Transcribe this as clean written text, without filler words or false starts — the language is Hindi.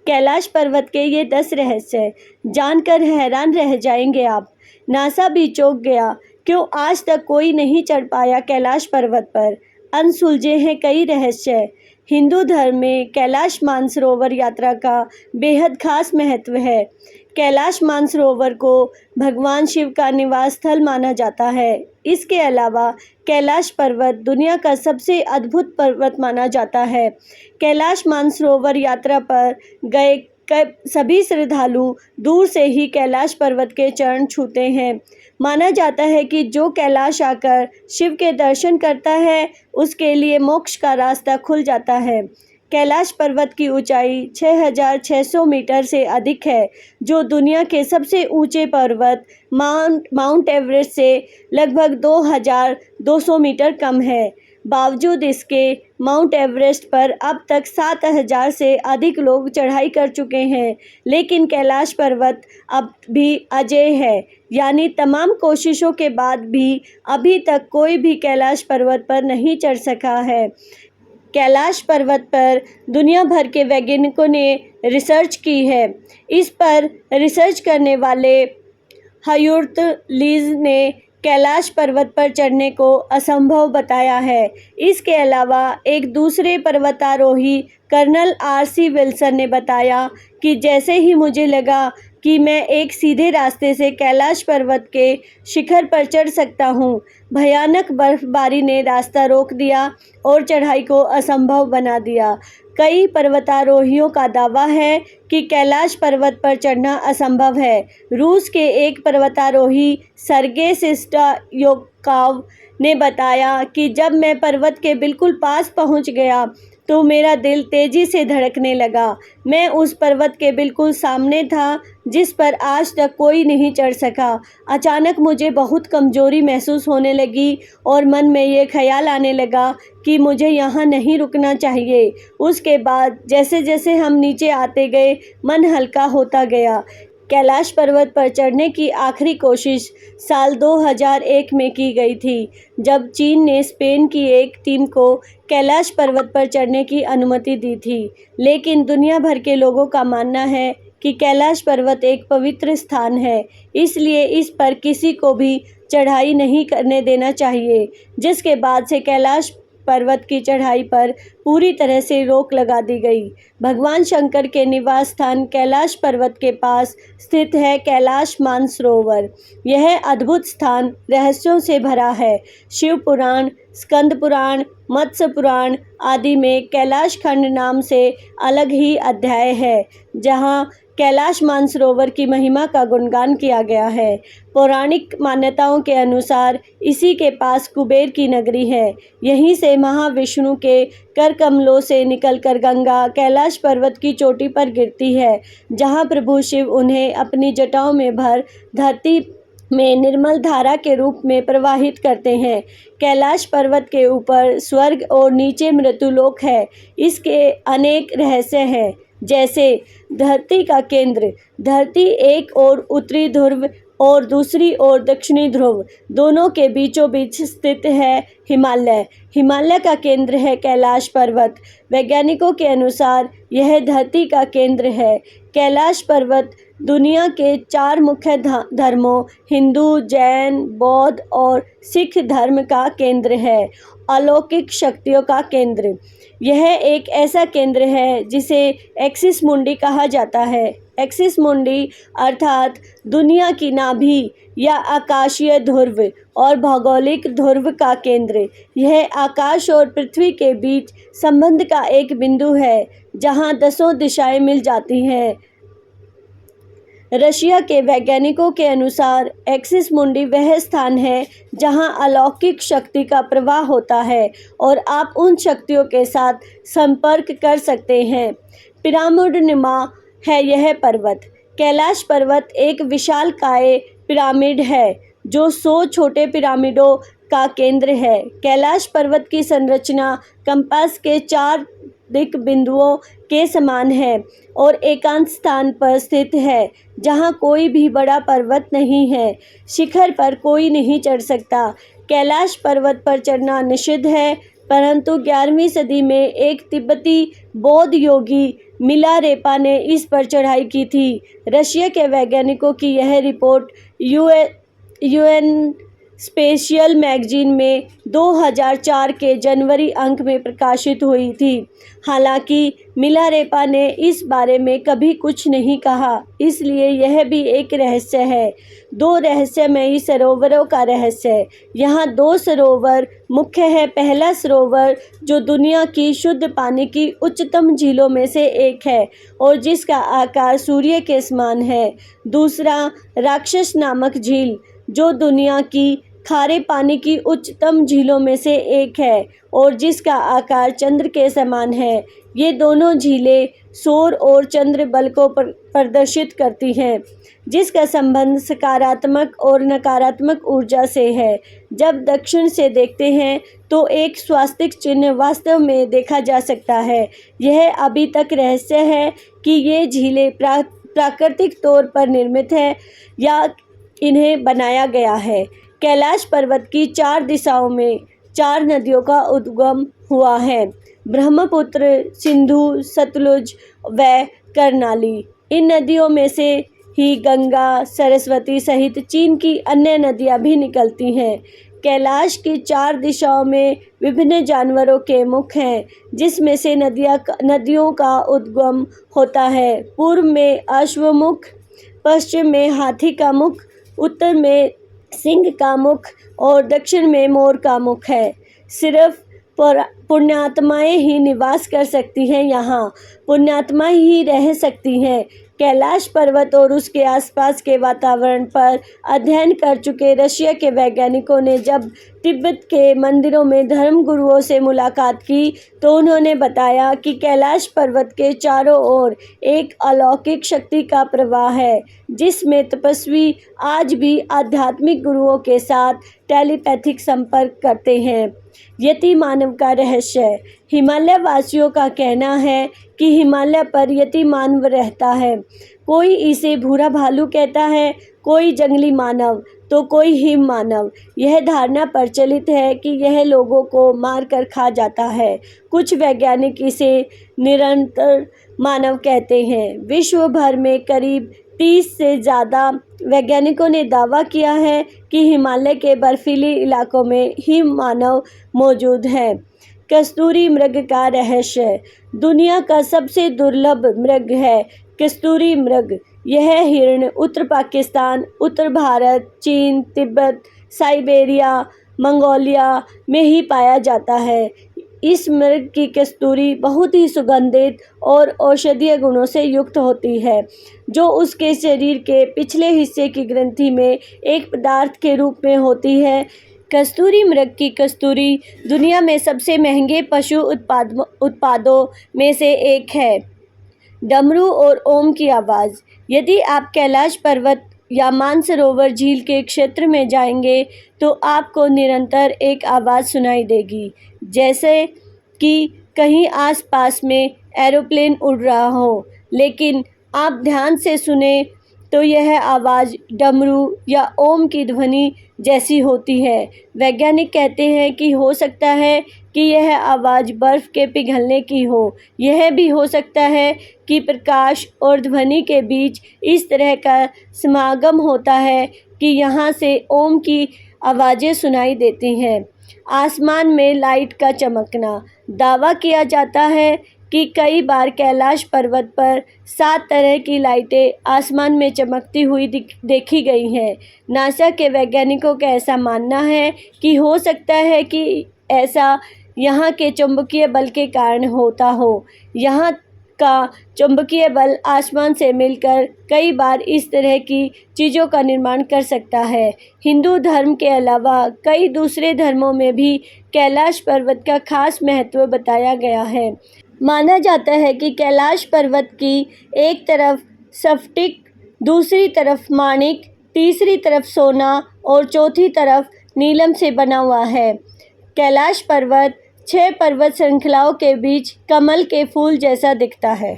कैलाश पर्वत के ये 10 रहस्य जानकर हैरान रह जाएंगे आप। नासा भी चौंक गया, क्यों आज तक कोई नहीं चढ़ पाया कैलाश पर्वत पर। अनसुलझे हैं कई रहस्य। हिंदू धर्म में कैलाश मानसरोवर यात्रा का बेहद खास महत्व है। कैलाश मानसरोवर को भगवान शिव का निवास स्थल माना जाता है। इसके अलावा कैलाश पर्वत दुनिया का सबसे अद्भुत पर्वत माना जाता है। कैलाश मानसरोवर यात्रा पर गए सभी श्रद्धालु दूर से ही कैलाश पर्वत के चरण छूते हैं। माना जाता है कि जो कैलाश आकर शिव के दर्शन करता है, उसके लिए मोक्ष का रास्ता खुल जाता है। कैलाश पर्वत की ऊंचाई 6,600 मीटर से अधिक है, जो दुनिया के सबसे ऊंचे पर्वत माउंट एवरेस्ट से लगभग 2,200 मीटर कम है। बावजूद इसके माउंट एवरेस्ट पर अब तक 7,000 से अधिक लोग चढ़ाई कर चुके हैं, लेकिन कैलाश पर्वत अब भी अजेय है, यानी तमाम कोशिशों के बाद भी अभी तक कोई भी कैलाश पर्वत पर नहीं चढ़ सका है। कैलाश पर्वत पर दुनिया भर के वैज्ञानिकों ने रिसर्च की है। इस पर रिसर्च करने वाले हयूर्ट लीज ने कैलाश पर्वत पर चढ़ने को असंभव बताया है। इसके अलावा एक दूसरे पर्वतारोही कर्नल R.C. विल्सन ने बताया कि जैसे ही मुझे लगा कि मैं एक सीधे रास्ते से कैलाश पर्वत के शिखर पर चढ़ सकता हूँ, भयानक बर्फबारी ने रास्ता रोक दिया और चढ़ाई को असंभव बना दिया। कई पर्वतारोहियों का दावा है कि कैलाश पर्वत पर चढ़ना असंभव है। रूस के एक पर्वतारोही सर्गे सिस्टायोकोव ने बताया कि जब मैं पर्वत के बिल्कुल पास पहुंच गया तो मेरा दिल तेजी से धड़कने लगा। मैं उस पर्वत के बिल्कुल सामने था जिस पर आज तक कोई नहीं चढ़ सका। अचानक मुझे बहुत कमजोरी महसूस होने लगी और मन में ये ख्याल आने लगा कि मुझे यहाँ नहीं रुकना चाहिए। उसके बाद जैसे जैसे हम नीचे आते गए, मन हल्का होता गया। कैलाश पर्वत पर चढ़ने की आखिरी कोशिश साल 2001 में की गई थी, जब चीन ने स्पेन की एक टीम को कैलाश पर्वत पर चढ़ने की अनुमति दी थी। लेकिन दुनिया भर के लोगों का मानना है कि कैलाश पर्वत एक पवित्र स्थान है, इसलिए इस पर किसी को भी चढ़ाई नहीं करने देना चाहिए, जिसके बाद से कैलाश पर्वत की चढ़ाई पर पूरी तरह से रोक लगा दी गई। भगवान शंकर के निवास स्थान कैलाश पर्वत के पास स्थित है कैलाश मानसरोवर। यह अद्भुत स्थान रहस्यों से भरा है। शिव पुराण, स्कंद पुराण, मत्स्य पुराण आदि में कैलाश खंड नाम से अलग ही अध्याय है, जहां कैलाश मानसरोवर की महिमा का गुणगान किया गया है। पौराणिक मान्यताओं के अनुसार इसी के पास कुबेर की नगरी है। यहीं से महाविष्णु के कर कमलों से निकलकर गंगा कैलाश पर्वत की चोटी पर गिरती है, जहां प्रभु शिव उन्हें अपनी जटाओं में भर धरती में निर्मल धारा के रूप में प्रवाहित करते हैं। कैलाश पर्वत के ऊपर स्वर्ग और नीचे मृत्युलोक है। इसके अनेक रहस्य हैं, जैसे धरती का केंद्र। धरती एक ओर उत्तरी ध्रुव और दूसरी ओर दक्षिणी ध्रुव, दोनों के बीचों बीच स्थित है हिमालय। हिमालय का केंद्र है कैलाश पर्वत। वैज्ञानिकों के अनुसार यह धरती का केंद्र है। कैलाश पर्वत दुनिया के 4 मुख्य धर्मों हिंदू, जैन, बौद्ध और सिख धर्म का केंद्र है। अलौकिक शक्तियों का केंद्र। यह एक ऐसा केंद्र है जिसे एक्सिस मुंडी कहा जाता है। एक्सिस मुंडी अर्थात दुनिया की नाभि या आकाशीय ध्रुव और भौगोलिक ध्रुव का केंद्र। यह आकाश और पृथ्वी के बीच संबंध का एक बिंदु है, जहां 10 दिशाएं मिल जाती हैं। रशिया के वैज्ञानिकों के अनुसार एक्सिस मुंडी वह स्थान है जहां अलौकिक शक्ति का प्रवाह होता है और आप उन शक्तियों के साथ संपर्क कर सकते हैं। पिरामिडनुमा है यह पर्वत। कैलाश पर्वत एक विशालकाय पिरामिड है जो 100 छोटे पिरामिडों का केंद्र है। कैलाश पर्वत की संरचना कंपास के 4 दिक बिंदुओं के समान है और एकांत स्थान पर स्थित है, जहां कोई भी बड़ा पर्वत नहीं है। शिखर पर कोई नहीं चढ़ सकता। कैलाश पर्वत पर चढ़ना निषिद्ध है। परंतु 11वीं सदी में एक तिब्बती बौद्ध योगी मिलारेपा ने इस पर चढ़ाई की थी। रशिया के वैज्ञानिकों की यह रिपोर्ट यूएन स्पेशियल मैगजीन में 2004 के जनवरी अंक में प्रकाशित हुई थी। हालांकि मिलारेपा ने इस बारे में कभी कुछ नहीं कहा, इसलिए यह भी एक रहस्य है। 2 रहस्यमयी सरोवरों का रहस्य। यहाँ 2 सरोवर मुख्य है। पहला सरोवर जो दुनिया की शुद्ध पानी की उच्चतम झीलों में से एक है और जिसका आकार सूर्य के समान है। दूसरा राक्षस नामक झील जो दुनिया की खारे पानी की उच्चतम झीलों में से एक है और जिसका आकार चंद्र के समान है। ये दोनों झीलें सौर और चंद्र बल को प्रदर्शित करती हैं, जिसका संबंध सकारात्मक और नकारात्मक ऊर्जा से है। जब दक्षिण से देखते हैं तो एक स्वास्तिक चिन्ह वास्तव में देखा जा सकता है। यह अभी तक रहस्य है कि ये झीलें प्राकृतिक तौर पर निर्मित है या इन्हें बनाया गया है। कैलाश पर्वत की 4 दिशाओं में 4 नदियों का उद्गम हुआ है, ब्रह्मपुत्र, सिंधु, सतलुज व कर्णाली। इन नदियों में से ही गंगा, सरस्वती सहित चीन की अन्य नदियां भी निकलती हैं। कैलाश की 4 दिशाओं में विभिन्न जानवरों के मुख हैं, जिसमें से नदियों का उद्गम होता है। पूर्व में अश्वमुख, पश्चिम में हाथी का मुख, उत्तर में सिंह का मुख और दक्षिण में मोर का मुख है। सिर्फ पुण्यात्माएं ही निवास कर सकती हैं। यहाँ पुण्यात्माएं ही रह सकती हैं। कैलाश पर्वत और उसके आसपास के वातावरण पर अध्ययन कर चुके रशिया के वैज्ञानिकों ने जब तिब्बत के मंदिरों में धर्म गुरुओं से मुलाकात की तो उन्होंने बताया कि कैलाश पर्वत के चारों ओर एक अलौकिक शक्ति का प्रवाह है, जिसमें तपस्वी आज भी आध्यात्मिक गुरुओं के साथ टेलीपैथिक संपर्क करते हैं। यति मानव का रहस्य। हिमालय वासियों का कहना है कि हिमालय पर यति मानव रहता है। कोई इसे भूरा भालू कहता है, कोई जंगली मानव तो कोई हिम मानव। यह धारणा प्रचलित है कि यह लोगों को मारकर खा जाता है। कुछ वैज्ञानिक इसे निरंतर मानव कहते हैं। विश्व भर में करीब 30 से ज़्यादा वैज्ञानिकों ने दावा किया है कि हिमालय के बर्फीले इलाकों में हिम मानव मौजूद हैं। कस्तूरी मृग का रहस्य। दुनिया का सबसे दुर्लभ मृग है कस्तूरी मृग। यह हिरण उत्तर पाकिस्तान, उत्तर भारत, चीन, तिब्बत, साइबेरिया, मंगोलिया में ही पाया जाता है। इस मृग की कस्तूरी बहुत ही सुगंधित और औषधीय गुणों से युक्त होती है, जो उसके शरीर के पिछले हिस्से की ग्रंथि में एक पदार्थ के रूप में होती है। कस्तूरी मृग की कस्तूरी दुनिया में सबसे महंगे पशु उत्पादों में से एक है। डमरू और ओम की आवाज़। यदि आप कैलाश पर्वत या मानसरोवर झील के क्षेत्र में जाएंगे तो आपको निरंतर एक आवाज़ सुनाई देगी, जैसे कि कहीं आसपास में एरोप्लेन उड़ रहा हो। लेकिन आप ध्यान से सुने तो यह आवाज़ डमरू या ओम की ध्वनि जैसी होती है। वैज्ञानिक कहते हैं कि हो सकता है कि यह आवाज़ बर्फ़ के पिघलने की हो। यह भी हो सकता है कि प्रकाश और ध्वनि के बीच इस तरह का समागम होता है कि यहाँ से ओम की आवाज़ें सुनाई देती हैं। आसमान में लाइट का चमकना। दावा किया जाता है कि कई बार कैलाश पर्वत पर 7 तरह की लाइटें आसमान में चमकती हुई देखी गई हैं। नासा के वैज्ञानिकों का ऐसा मानना है कि हो सकता है कि ऐसा यहाँ के चुंबकीय बल के कारण होता हो। यहाँ का चुंबकीय बल आसमान से मिलकर कई बार इस तरह की चीज़ों का निर्माण कर सकता है। हिंदू धर्म के अलावा कई दूसरे धर्मों में भी कैलाश पर्वत का खास महत्व बताया गया है। माना जाता है कि कैलाश पर्वत की एक तरफ स्फटिक, दूसरी तरफ माणिक, तीसरी तरफ सोना और चौथी तरफ नीलम से बना हुआ है। कैलाश पर्वत 6 पर्वत श्रृंखलाओं के बीच कमल के फूल जैसा दिखता है।